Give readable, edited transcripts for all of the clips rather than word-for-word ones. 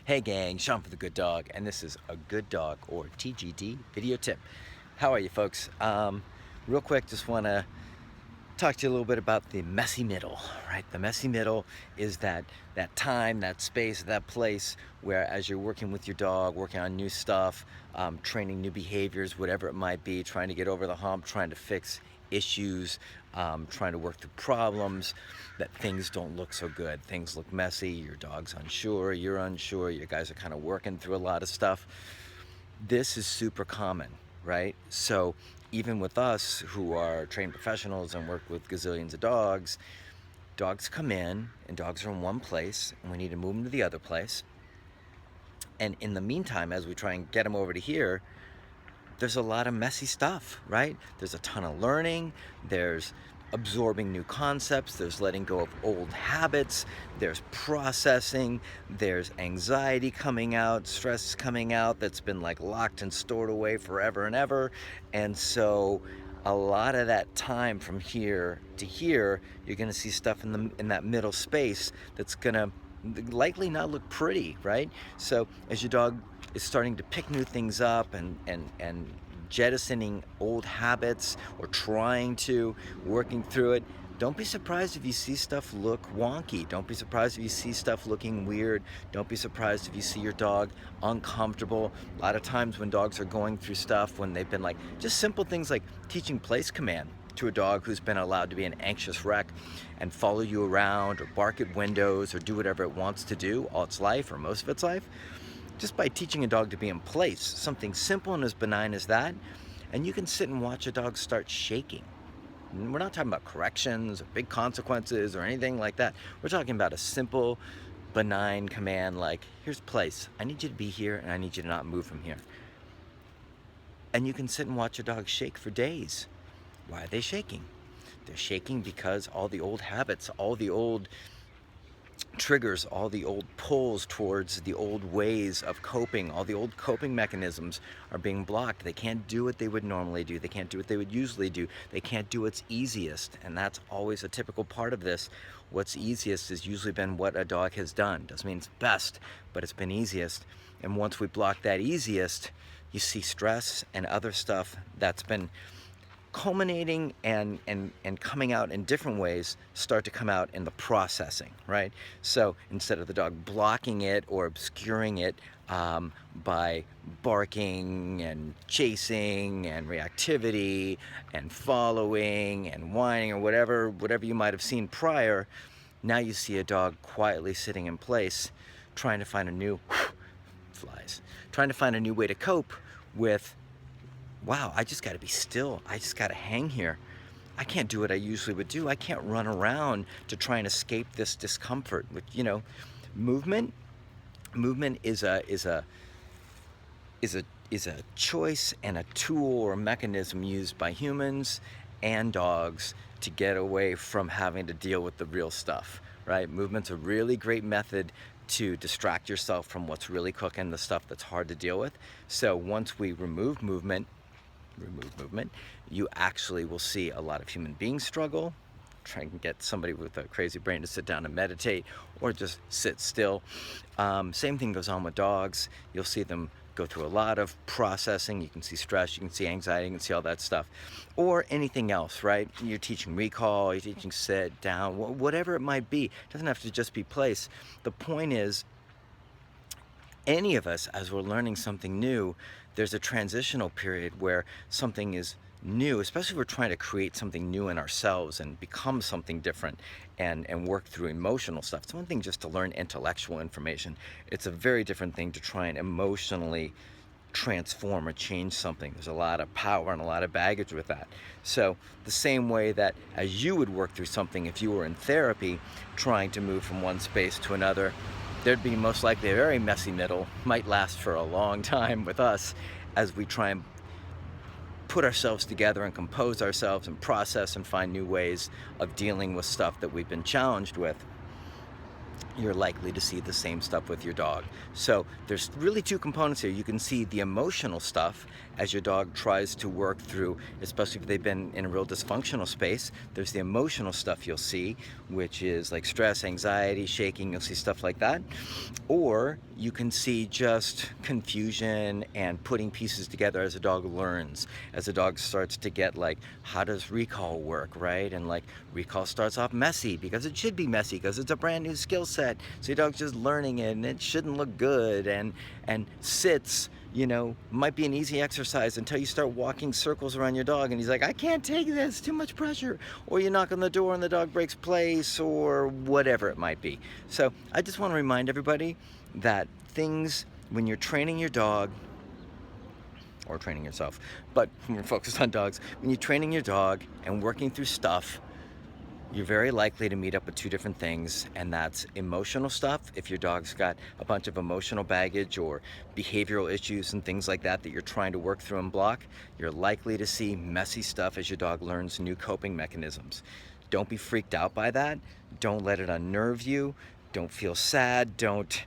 Hey gang, Sean for the Good Dog, and this is a Good Dog or TGD Video Tip. How are you folks? Real quick, just want to talk to you a little bit about the messy middle, right? The messy middle is that time, that space, that place where as you're working with your dog, working on new stuff, training new behaviors, whatever it might be, trying to get over the hump, trying to fix issues, trying to work through problems, that things don't look so good. Things look messy, your dog's unsure, you're unsure, you guys are kind of working through a lot of stuff. This is super common, right? So even with us who are trained professionals and work with gazillions of dogs, dogs come in and dogs are in one place and we need to move them to the other place. And in the meantime, as we try and get them over to here, there's a lot of messy stuff, right? There's a ton of learning, there's absorbing new concepts, there's letting go of old habits, there's processing, there's anxiety coming out, stress coming out that's been like locked and stored away forever and ever. And so a lot of that time from here to here, you're gonna see stuff in that middle space that's gonna likely not look pretty, right? So as your dog is starting to pick new things up and jettisoning old habits or trying to, working through it, don't be surprised if you see stuff look wonky. Don't be surprised if you see stuff looking weird. Don't be surprised if you see your dog uncomfortable. A lot of times when dogs are going through stuff, when they've been like, just simple things like teaching place command to a dog who's been allowed to be an anxious wreck and follow you around or bark at windows or do whatever it wants to do all its life or most of its life, just by teaching a dog to be in place, something simple and as benign as that, and you can sit and watch a dog start shaking. And we're not talking about corrections or big consequences or anything like that. We're talking about a simple, benign command like, here's place. I need you to be here and I need you to not move from here. And you can sit and watch a dog shake for days. Why are they shaking? They're shaking because all the old habits, all the old triggers, all the old pulls towards the old ways of coping, all the old coping mechanisms are being blocked. They can't do what they would normally do. They can't do what they would usually do. They can't do what's easiest. And that's always a typical part of this. What's easiest has usually been what a dog has done. Doesn't mean it's best, but it's been easiest. And once we block that easiest, you see stress and other stuff that's been culminating and coming out in different ways start to come out in the processing, right? So instead of the dog blocking it or obscuring it by barking and chasing and reactivity and following and whining or whatever you might have seen prior, now you see a dog quietly sitting in place trying to find a new trying to find a new way to cope with, wow, I just got to be still. I just got to hang here. I can't do what I usually would do. I can't run around to try and escape this discomfort. Which, you know, movement is a choice and a tool or a mechanism used by humans and dogs to get away from having to deal with the real stuff, right? Movement's a really great method to distract yourself from what's really cooking, the stuff that's hard to deal with. So once we remove movement, you actually will see a lot of human beings struggle. Try and get somebody with a crazy brain to sit down and meditate or just sit still. Same thing goes on with dogs. You'll see them go through a lot of processing. You can see stress, you can see anxiety, you can see all that stuff. Or anything else, right? You're teaching recall, you're teaching sit, down, whatever it might be. It doesn't have to just be place. The point is, any of us, as we're learning something new, there's a transitional period where something is new, especially if we're trying to create something new in ourselves and become something different and work through emotional stuff. It's one thing just to learn intellectual information. It's a very different thing to try and emotionally transform or change something. There's a lot of power and a lot of baggage with that. So the same way that as you would work through something if you were in therapy, trying to move from one space to another, there'd be most likely a very messy middle, might last for a long time with us as we try and put ourselves together and compose ourselves and process and find new ways of dealing with stuff that we've been challenged with. you're likely to see the same stuff with your dog. So there's really two components here. You can see the emotional stuff as your dog tries to work through, especially if they've been in a real dysfunctional space. There's the emotional stuff you'll see, which is like stress, anxiety, shaking. You'll see stuff like that. Or you can see just confusion and putting pieces together as a dog learns, as a dog starts to get like, how does recall work, right? And like recall starts off messy because it should be messy because it's a brand new skill set. So your dog's just learning it and it shouldn't look good. And sits, you know, might be an easy exercise until you start walking circles around your dog and he's like, I can't take this, too much pressure. Or you knock on the door and the dog breaks place or whatever it might be. So I just want to remind everybody that things, when you're training your dog, or training yourself, but we're focused on dogs, when you're training your dog and working through stuff, you're very likely to meet up with two different things, and that's emotional stuff. If your dog's got a bunch of emotional baggage or behavioral issues and things like that that you're trying to work through and block, you're likely to see messy stuff as your dog learns new coping mechanisms. Don't be freaked out by that. Don't let it unnerve you. Don't feel sad. Don't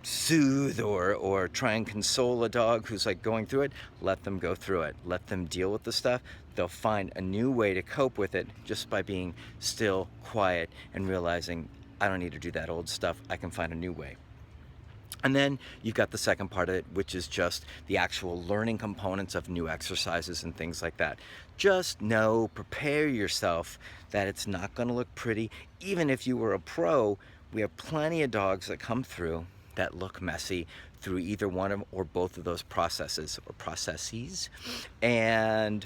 soothe or try and console a dog who's like going through it. Let them go through it. Let them deal with the stuff. They'll find a new way to cope with it just by being still, quiet, and realizing, I don't need to do that old stuff. I can find a new way. And then you've got the second part of it, which is just the actual learning components of new exercises and things like that. Just know, prepare yourself that it's not going to look pretty. Even if you were a pro, we have plenty of dogs that come through that look messy through either one of or both of those processes. And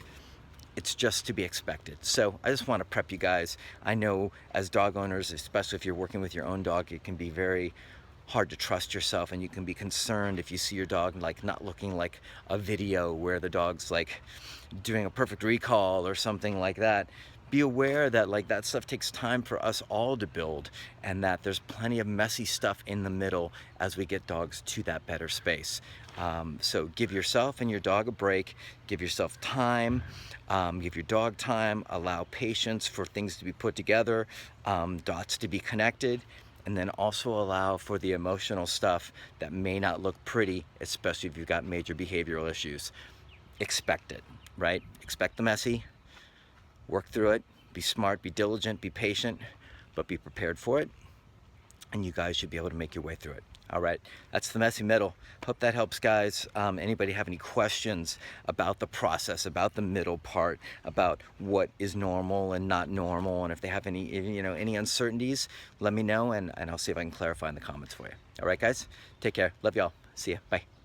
it's just to be expected. So I just want to prep you guys. I know as dog owners, especially if you're working with your own dog, it can be very hard to trust yourself, and you can be concerned if you see your dog like not looking like a video where the dog's like doing a perfect recall or something like that. Be aware that like that stuff takes time for us all to build, and that there's plenty of messy stuff in the middle as we get dogs to that better space. So give yourself and your dog a break, give yourself time, give your dog time, allow patience for things to be put together, dots to be connected, and then also allow for the emotional stuff that may not look pretty, especially if you've got major behavioral issues. Expect it, right? Expect the messy, work through it, be smart, be diligent, be patient, but be prepared for it, and you guys should be able to make your way through it. All right, that's the messy middle. Hope that helps, guys. Anybody have any questions about the process, about the middle part, about what is normal and not normal, and if they have any, any uncertainties, let me know, and I'll see if I can clarify in the comments for you. All right, guys, take care. Love y'all. See ya. Bye.